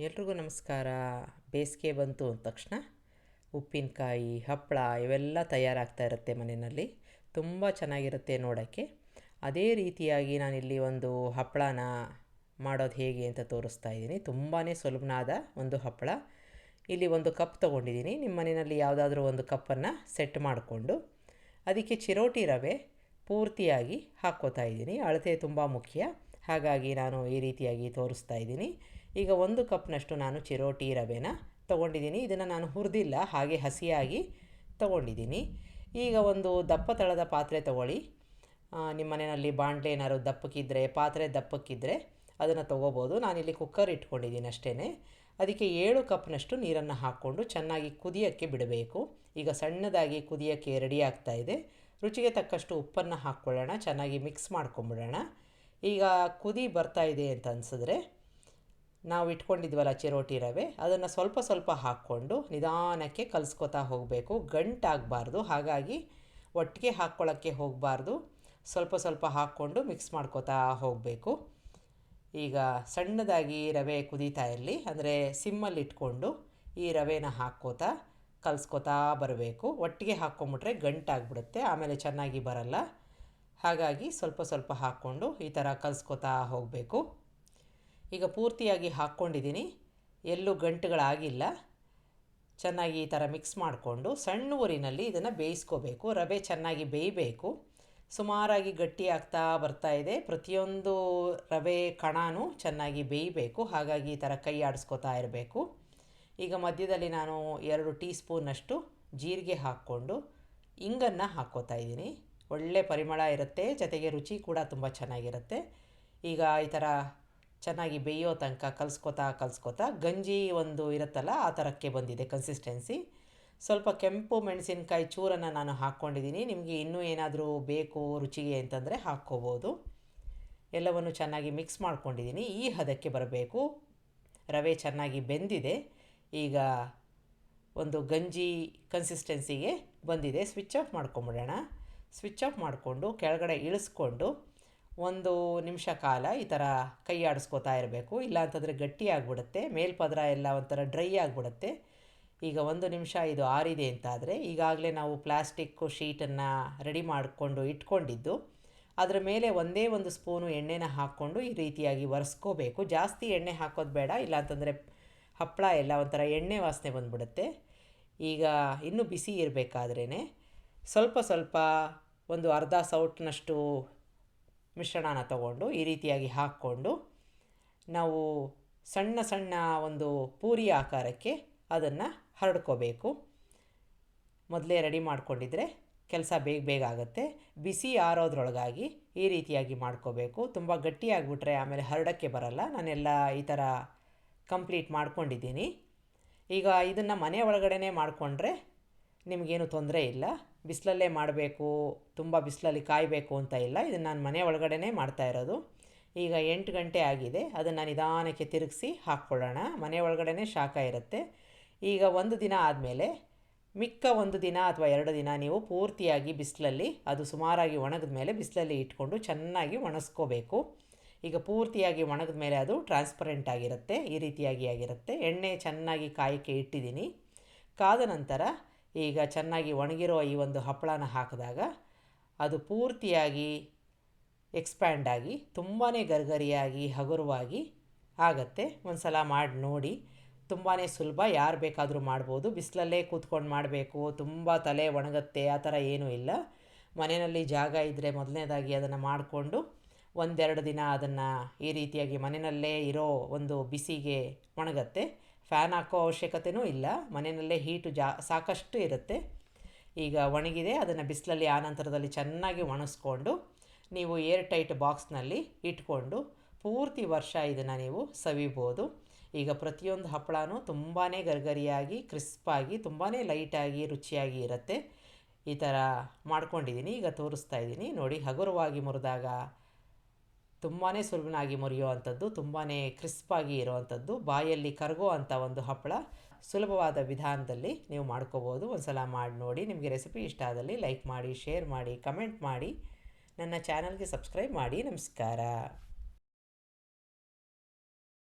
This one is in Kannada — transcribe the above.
ಎಲ್ರಿಗೂ ನಮಸ್ಕಾರ. ಬೇಸಿಗೆ ಬಂತು ಅಂದ ತಕ್ಷಣ ಉಪ್ಪಿನಕಾಯಿ, ಹಪ್ಪಳ ಇವೆಲ್ಲ ತಯಾರಾಗ್ತಾ ಇರುತ್ತೆ ಮನೆಯಲ್ಲಿ. ತುಂಬ ಚೆನ್ನಾಗಿರುತ್ತೆ ನೋಡೋಕ್ಕೆ. ಅದೇ ರೀತಿಯಾಗಿ ನಾನಿಲ್ಲಿ ಒಂದು ಹಪ್ಪಳನ ಮಾಡೋದು ಹೇಗೆ ಅಂತ ತೋರಿಸ್ತಾ ಇದ್ದೀನಿ. ತುಂಬಾ ಸುಲಭನಾದ ಒಂದು ಹಪ್ಪಳ. ಇಲ್ಲಿ ಒಂದು ಕಪ್ ತೊಗೊಂಡಿದ್ದೀನಿ. ನಿಮ್ಮ ಮನೆಯಲ್ಲಿ ಯಾವುದಾದ್ರೂ ಒಂದು ಕಪ್ಪನ್ನು ಸೆಟ್ ಮಾಡಿಕೊಂಡು ಅದಕ್ಕೆ ಚಿರೋಟಿ ರವೆ ಪೂರ್ತಿಯಾಗಿ ಹಾಕ್ಕೋತಾ ಇದ್ದೀನಿ. ಅಳತೆ ತುಂಬ ಮುಖ್ಯ, ಹಾಗಾಗಿ ನಾನು ಈ ರೀತಿಯಾಗಿ ತೋರಿಸ್ತಾ ಇದ್ದೀನಿ. ಈಗ ಒಂದು ಕಪ್ನಷ್ಟು ನಾನು ಚಿರೋಟಿ ರವೆನ ತೊಗೊಂಡಿದ್ದೀನಿ. ಇದನ್ನು ನಾನು ಹುರಿದಿಲ್ಲ, ಹಾಗೆ ಹಸಿಯಾಗಿ ತೊಗೊಂಡಿದ್ದೀನಿ. ಈಗ ಒಂದು ದಪ್ಪ ತಳದ ಪಾತ್ರೆ ತೊಗೊಳ್ಳಿ. ನಿಮ್ಮ ಮನೆಯಲ್ಲಿ ಬಾಣಲೆ ಏನಾದ್ರು ದಪ್ಪಕ್ಕಿದ್ದರೆ, ಪಾತ್ರೆ ದಪ್ಪಕ್ಕಿದ್ದರೆ ಅದನ್ನು ತೊಗೋಬೋದು. ನಾನಿಲ್ಲಿ ಕುಕ್ಕರ್ ಇಟ್ಕೊಂಡಿದ್ದೀನಿ ಅಷ್ಟೇ. ಅದಕ್ಕೆ 7 ಕಪ್ನಷ್ಟು ನೀರನ್ನು ಹಾಕ್ಕೊಂಡು ಚೆನ್ನಾಗಿ ಕುದಿಯೋಕ್ಕೆ ಬಿಡಬೇಕು. ಈಗ ಸಣ್ಣದಾಗಿ ಕುದಿಯೋಕ್ಕೆ ರೆಡಿ ಆಗ್ತಾಯಿದೆ. ರುಚಿಗೆ ತಕ್ಕಷ್ಟು ಉಪ್ಪನ್ನು ಹಾಕ್ಕೊಳ್ಳೋಣ, ಚೆನ್ನಾಗಿ ಮಿಕ್ಸ್ ಮಾಡ್ಕೊಂಬಿಡೋಣ. ಈಗ ಕುದಿ ಬರ್ತಾಯಿದೆ ಅಂತ ಅನಿಸಿದ್ರೆ ನಾವು ಇಟ್ಕೊಂಡಿದ್ವಲ್ಲ ಚಿರೋಟಿ ರವೆ, ಅದನ್ನು ಸ್ವಲ್ಪ ಸ್ವಲ್ಪ ಹಾಕ್ಕೊಂಡು ನಿಧಾನಕ್ಕೆ ಕಲಿಸ್ಕೊತಾ ಹೋಗಬೇಕು. ಗಂಟಾಗಬಾರ್ದು, ಹಾಗಾಗಿ ಒಟ್ಟಿಗೆ ಹಾಕ್ಕೊಳ್ಳೋಕ್ಕೆ ಹೋಗಬಾರ್ದು. ಸ್ವಲ್ಪ ಸ್ವಲ್ಪ ಹಾಕ್ಕೊಂಡು ಮಿಕ್ಸ್ ಮಾಡ್ಕೊತಾ ಹೋಗಬೇಕು. ಈಗ ಸಣ್ಣದಾಗಿ ರವೆ ಕುದೀತಾ ಇರಲಿ, ಅಂದರೆ ಸಿಮ್ಮಲ್ಲಿ ಇಟ್ಕೊಂಡು ಈ ರವೆನ ಹಾಕ್ಕೋತಾ ಕಲಿಸ್ಕೊತಾ ಬರಬೇಕು. ಒಟ್ಟಿಗೆ ಹಾಕ್ಕೊಂಬಿಟ್ರೆ ಗಂಟಾಗ್ಬಿಡುತ್ತೆ, ಆಮೇಲೆ ಚೆನ್ನಾಗಿ ಬರಲ್ಲ. ಹಾಗಾಗಿ ಸ್ವಲ್ಪ ಸ್ವಲ್ಪ ಹಾಕ್ಕೊಂಡು ಈ ಥರ ಕಲಿಸ್ಕೊತಾ ಹೋಗಬೇಕು. ಈಗ ಪೂರ್ತಿಯಾಗಿ ಹಾಕ್ಕೊಂಡಿದ್ದೀನಿ, ಎಲ್ಲೂ ಗಂಟುಗಳಾಗಿಲ್ಲ. ಚೆನ್ನಾಗಿ ಈ ಥರ ಮಿಕ್ಸ್ ಮಾಡಿಕೊಂಡು ಸಣ್ಣ ಊರಿನಲ್ಲಿ ಇದನ್ನು ಬೇಯಿಸ್ಕೋಬೇಕು. ರವೆ ಚೆನ್ನಾಗಿ ಬೇಯಬೇಕು. ಸುಮಾರಾಗಿ ಗಟ್ಟಿ ಆಗ್ತಾ ಬರ್ತಾಯಿದೆ. ಪ್ರತಿಯೊಂದು ರವೆ ಕಣನೂ ಚೆನ್ನಾಗಿ ಬೇಯಬೇಕು, ಹಾಗಾಗಿ ಈ ಥರ ಕೈ ಆಡಿಸ್ಕೊತಾ ಇರಬೇಕು. ಈಗ ಮಧ್ಯದಲ್ಲಿ ನಾನು 2 ಟೀ ಸ್ಪೂನ್ನಷ್ಟು ಜೀರಿಗೆ ಹಾಕ್ಕೊಂಡು ಇಂಗನ್ನು ಹಾಕ್ಕೋತಾ ಇದ್ದೀನಿ. ಒಳ್ಳೆ ಪರಿಮಳ ಇರುತ್ತೆ, ಜೊತೆಗೆ ರುಚಿ ಕೂಡ ತುಂಬ ಚೆನ್ನಾಗಿರುತ್ತೆ. ಈಗ ಈ ಥರ ಚೆನ್ನಾಗಿ ಬೇಯೋ ತನಕ ಕಲಿಸ್ಕೊತಾ ಗಂಜಿ ಒಂದು ಇರುತ್ತಲ್ಲ ಆ ಥರಕ್ಕೆ ಬಂದಿದೆ ಕನ್ಸಿಸ್ಟೆನ್ಸಿ. ಸ್ವಲ್ಪ ಕೆಂಪು ಮೆಣಸಿನ್ಕಾಯಿ ಚೂರನ್ನು ನಾನು ಹಾಕ್ಕೊಂಡಿದ್ದೀನಿ. ನಿಮಗೆ ಇನ್ನೂ ಏನಾದರೂ ಬೇಕು ರುಚಿಗೆ ಅಂತಂದರೆ ಹಾಕ್ಕೋಬೋದು. ಎಲ್ಲವನ್ನು ಚೆನ್ನಾಗಿ ಮಿಕ್ಸ್ ಮಾಡ್ಕೊಂಡಿದ್ದೀನಿ. ಈ ಹದಕ್ಕೆ ಬರಬೇಕು. ರವೆ ಚೆನ್ನಾಗಿ ಬೆಂದಿದೆ. ಈಗ ಒಂದು ಗಂಜಿ ಕನ್ಸಿಸ್ಟೆನ್ಸಿಗೆ ಬಂದಿದೆ. ಸ್ವಿಚ್ ಆಫ್ ಮಾಡ್ಕೊಂಬಿಡೋಣ. ಸ್ವಿಚ್ ಆಫ್ ಮಾಡಿಕೊಂಡು ಕೆಳಗಡೆ ಇಳಿಸ್ಕೊಂಡು 1 ನಿಮಿಷ ಕಾಲ ಈ ಥರ ಕೈ ಆಡಿಸ್ಕೊತಾ ಇರಬೇಕು. ಇಲ್ಲ ಅಂತಂದರೆ ಗಟ್ಟಿ ಆಗಿಬಿಡುತ್ತೆ, ಮೇಲ್ಪದರ ಎಲ್ಲ ಒಂಥರ ಡ್ರೈ ಆಗಿಬಿಡುತ್ತೆ. ಈಗ 1 ನಿಮಿಷ ಇದು ಆರಿದೆ ಅಂತಾದರೆ ಈಗಾಗಲೇ ನಾವು ಪ್ಲಾಸ್ಟಿಕ್ಕು ಶೀಟನ್ನು ರೆಡಿ ಮಾಡಿಕೊಂಡು ಇಟ್ಕೊಂಡಿದ್ದು, ಅದರ ಮೇಲೆ ಒಂದೇ ಒಂದು ಸ್ಪೂನು ಎಣ್ಣೆನ ಹಾಕ್ಕೊಂಡು ಈ ರೀತಿಯಾಗಿ ಒರೆಸ್ಕೋಬೇಕು. ಜಾಸ್ತಿ ಎಣ್ಣೆ ಹಾಕೋದು ಬೇಡ, ಇಲ್ಲಾಂತಂದರೆ ಹಪ್ಪಳ ಎಲ್ಲ ಒಂಥರ ಎಣ್ಣೆ ವಾಸನೆ ಬಂದುಬಿಡುತ್ತೆ. ಈಗ ಇನ್ನೂ ಬಿಸಿ ಇರಬೇಕಾದ್ರೇ ಸ್ವಲ್ಪ ಸ್ವಲ್ಪ ಒಂದು ಅರ್ಧ ಸೌಟ್ನಷ್ಟು ಮಿಶ್ರಣನ ತಗೊಂಡು ಈ ರೀತಿಯಾಗಿ ಹಾಕ್ಕೊಂಡು ನಾವು ಸಣ್ಣ ಸಣ್ಣ ಒಂದು ಪೂರಿ ಆಕಾರಕ್ಕೆ ಅದನ್ನು ಹರಡ್ಕೋಬೇಕು. ಮೊದಲೇ ರೆಡಿ ಮಾಡ್ಕೊಂಡಿದ್ರೆ ಕೆಲಸ ಬೇಗ ಆಗುತ್ತೆ. ಬಿಸಿ ಆರೋದ್ರೊಳಗಾಗಿ ಈ ರೀತಿಯಾಗಿ ಮಾಡ್ಕೋಬೇಕು. ತುಂಬ ಗಟ್ಟಿಯಾಗಿಬಿಟ್ರೆ ಆಮೇಲೆ ಹರಡೋಕ್ಕೆ ಬರಲ್ಲ. ನಾನೆಲ್ಲ ಈ ಥರ ಕಂಪ್ಲೀಟ್ ಮಾಡ್ಕೊಂಡಿದ್ದೀನಿ. ಈಗ ಇದನ್ನು ಮನೆ ಒಳಗಡೆ ಮಾಡಿಕೊಂಡ್ರೆ ನಿಮಗೇನು ತೊಂದರೆ ಇಲ್ಲ. ಬಿಸಿಲಲ್ಲೇ ಮಾಡಬೇಕು, ತುಂಬ ಬಿಸಿಲಲ್ಲಿ ಕಾಯಬೇಕು ಅಂತ ಇಲ್ಲ. ಇದನ್ನು ನಾನು ಮನೆ ಒಳಗಡೆ ಮಾಡ್ತಾ ಇರೋದು. ಈಗ 8 ಗಂಟೆ ಆಗಿದೆ. ಅದನ್ನು ನಿಧಾನಕ್ಕೆ ತಿರುಗಿಸಿ ಹಾಕ್ಕೊಳ್ಳೋಣ. ಮನೆ ಒಳಗಡೆ ಶಾಖ ಇರುತ್ತೆ. ಈಗ 1 ದಿನ ಆದಮೇಲೆ ಮಿಕ್ಕ 1 ದಿನ ಅಥವಾ 2 ದಿನ ನೀವು ಪೂರ್ತಿಯಾಗಿ ಬಿಸಿಲಲ್ಲಿ, ಅದು ಸುಮಾರಾಗಿ ಒಣಗಿದ ಮೇಲೆ ಬಿಸಿಲಲ್ಲಿ ಇಟ್ಕೊಂಡು ಚೆನ್ನಾಗಿ ಒಣಗಿಸ್ಕೋಬೇಕು. ಈಗ ಪೂರ್ತಿಯಾಗಿ ಒಣಗಿದ ಮೇಲೆ ಅದು ಟ್ರಾನ್ಸ್ಪರೆಂಟ್ ಆಗಿರುತ್ತೆ, ಈ ರೀತಿಯಾಗಿ ಆಗಿರುತ್ತೆ. ಎಣ್ಣೆ ಚೆನ್ನಾಗಿ ಕಾಯಕ್ಕೆ ಇಟ್ಟಿದ್ದೀನಿ. ಕಾದ ನಂತರ ಈಗ ಚೆನ್ನಾಗಿ ಒಣಗಿರೋ ಈ ಒಂದು ಹಪ್ಪಳನ ಹಾಕಿದಾಗ ಅದು ಪೂರ್ತಿಯಾಗಿ ಎಕ್ಸ್ಪ್ಯಾಂಡ್ ಆಗಿ ತುಂಬಾ ಗರಿಗರಿಯಾಗಿ ಹಗುರವಾಗಿ ಆಗುತ್ತೆ. ಒಂದು ಸಲ ಮಾಡಿ ನೋಡಿ, ತುಂಬಾ ಸುಲಭ, ಯಾರು ಬೇಕಾದರೂ ಮಾಡ್ಬೋದು. ಬಿಸಿಲಲ್ಲೇ ಕೂತ್ಕೊಂಡು ಮಾಡಬೇಕು, ತುಂಬ ತಲೆ ಒಣಗುತ್ತೆ ಆ ಥರ ಏನೂ ಇಲ್ಲ. ಮನೆಯಲ್ಲಿ ಜಾಗ ಇದ್ದರೆ ಮೊದಲನೇದಾಗಿ ಅದನ್ನು ಮಾಡಿಕೊಂಡು 1-2 ದಿನ ಅದನ್ನು ಈ ರೀತಿಯಾಗಿ ಮನೆಯಲ್ಲೇ ಇರೋ ಒಂದು ಬಿಸಿಗೆ ಒಣಗುತ್ತೆ. ಫ್ಯಾನ್ ಹಾಕೋ ಅವಶ್ಯಕತೆಯೂ ಇಲ್ಲ, ಮನೆಯಲ್ಲೇ ಹೀಟು ಸಾಕಷ್ಟು ಇರುತ್ತೆ. ಈಗ ಒಣಗಿದೆ. ಅದನ್ನು ಬಿಸಿಲಲ್ಲಿ ಆನಂತರದಲ್ಲಿ ಚೆನ್ನಾಗಿ ಒಣಗಿಸ್ಕೊಂಡು ನೀವು ಏರ್ ಟೈಟ್ ಬಾಕ್ಸ್ನಲ್ಲಿ ಇಟ್ಕೊಂಡು ಪೂರ್ತಿ ವರ್ಷ ಇದನ್ನು ನೀವು ಸವಿಬೋದು. ಈಗ ಪ್ರತಿಯೊಂದು ಹಪ್ಪಳನೂ ತುಂಬಾ ಗರಿಗರಿಯಾಗಿ ಕ್ರಿಸ್ಪಾಗಿ ತುಂಬಾ ಲೈಟಾಗಿ ರುಚಿಯಾಗಿ ಇರುತ್ತೆ. ಈ ಥರ ಮಾಡ್ಕೊಂಡಿದ್ದೀನಿ. ಈಗ ತೋರಿಸ್ತಾ ಇದ್ದೀನಿ ನೋಡಿ. ಹಗುರವಾಗಿ ಮುರಿದಾಗ ತುಂಬಾ ಸುಲಭನಾಗಿ ಮುರಿಯೋ ಅಂಥದ್ದು, ತುಂಬಾ ಕ್ರಿಸ್ಪಾಗಿ ಇರೋವಂಥದ್ದು, ಬಾಯಲ್ಲಿ ಕರಗೋ ಅಂಥ ಒಂದು ಹಪ್ಪಳ ಸುಲಭವಾದ ವಿಧಾನದಲ್ಲಿ ನೀವು ಮಾಡ್ಕೋಬೋದು. ಒಂದು ಸಲ ಮಾಡಿ ನೋಡಿ. ನಿಮಗೆ ರೆಸಿಪಿ ಇಷ್ಟ ಆದಲ್ಲಿ ಲೈಕ್ ಮಾಡಿ, ಶೇರ್ ಮಾಡಿ, ಕಮೆಂಟ್ ಮಾಡಿ, ನನ್ನ ಚಾನಲ್ಗೆ ಸಬ್ಸ್ಕ್ರೈಬ್ ಮಾಡಿ. ನಮಸ್ಕಾರ.